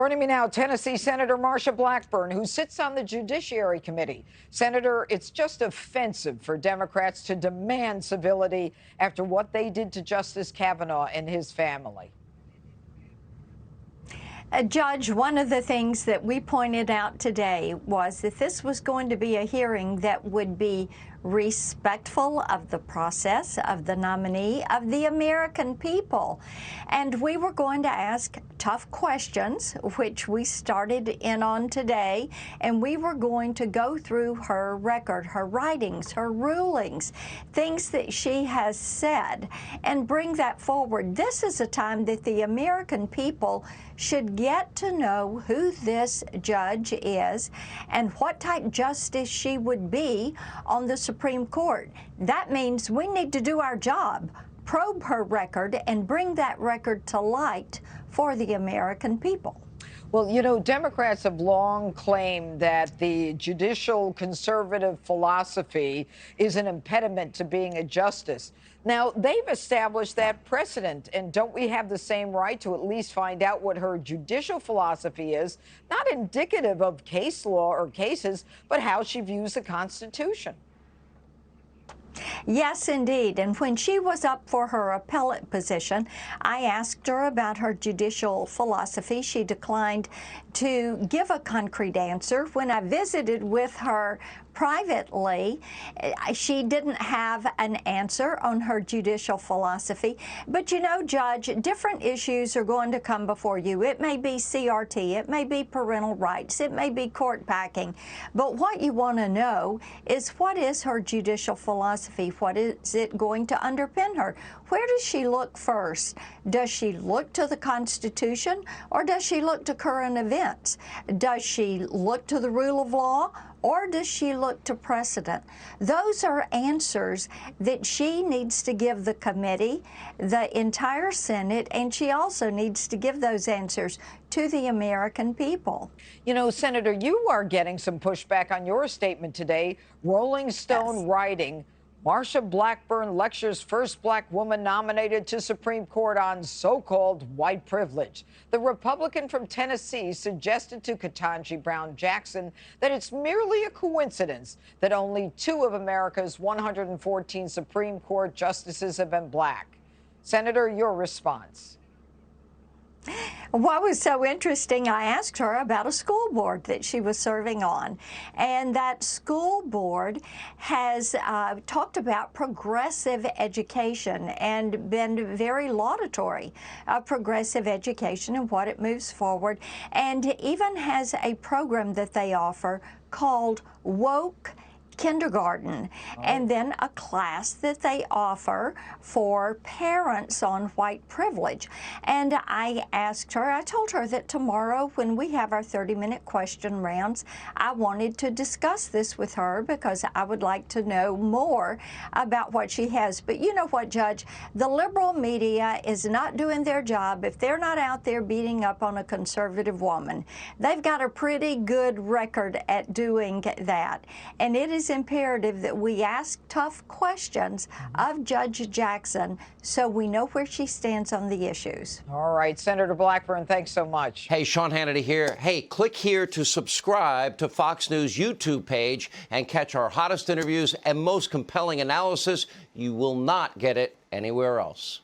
Joining me now, Tennessee Senator Marsha Blackburn, who sits on the Judiciary Committee. Senator, it's just offensive for Democrats to demand civility after what they did to Justice Kavanaugh and his family. Judge, one of the things that we pointed out today was that this was going to be a hearing that would be respectful of the process, of the nominee, of the American people. And we were going to ask tough questions, which we started in on today, and we were going to go through her record, her writings, her rulings, things that she has said, and bring that forward. This is a time that the American people should get to know who this judge is and what type justice she would be on the Supreme Court. That means we need to do our job, probe her record, and bring that record to light for the American people. Well, you know, Democrats have long claimed that the judicial conservative philosophy is an impediment to being a justice. Now, they've established that precedent, and don't we have the same right to at least find out what her judicial philosophy is, not indicative of case law or cases, but how she views the Constitution? Yes, indeed. And when she was up for her appellate position, I asked her about her judicial philosophy. She declined to give a concrete answer. When I visited with her privately, she didn't have an answer on her judicial philosophy. But you know, Judge, different issues are going to come before you. It may be CRT, it may be parental rights, it may be court packing. But what you want to know is, what is her judicial philosophy? What is it going to underpin her? Where does she look first? Does she look to the Constitution, or does she look to current events? Does she look to the rule of law, or does she look to precedent? Those are answers that she needs to give the committee, the entire Senate, and she also needs to give those answers to the American people. You know, Senator, you are getting some pushback on your statement today. Rolling Stone writing, Marsha Blackburn lectures first black woman nominated to Supreme Court on so-called white privilege. The Republican from Tennessee suggested to Ketanji Brown Jackson that it's merely a coincidence that only 2 of America's 114 Supreme Court justices have been black. Senator, your response? What was so interesting, I asked her about a school board that she was serving on, and that school board has talked about progressive education and been very laudatory of progressive education and what it moves forward, and even has a program that they offer called Woke Kindergarten, and then a class that they offer for parents on white privilege. And I asked her, I told her that tomorrow when we have our 30-minute question rounds, I wanted to discuss this with her because I would like to know more about what she has. But you know what, Judge? The liberal media is not doing their job if they're not out there beating up on a conservative woman. They've got a pretty good record at doing that. And it is imperative that we ask tough questions of Judge Jackson so we know where she stands on the issues. All right, Senator Blackburn, thanks so much. Hey, Sean Hannity here. Hey, click here to subscribe to Fox News YouTube page and catch our hottest interviews and most compelling analysis. You will not get it anywhere else.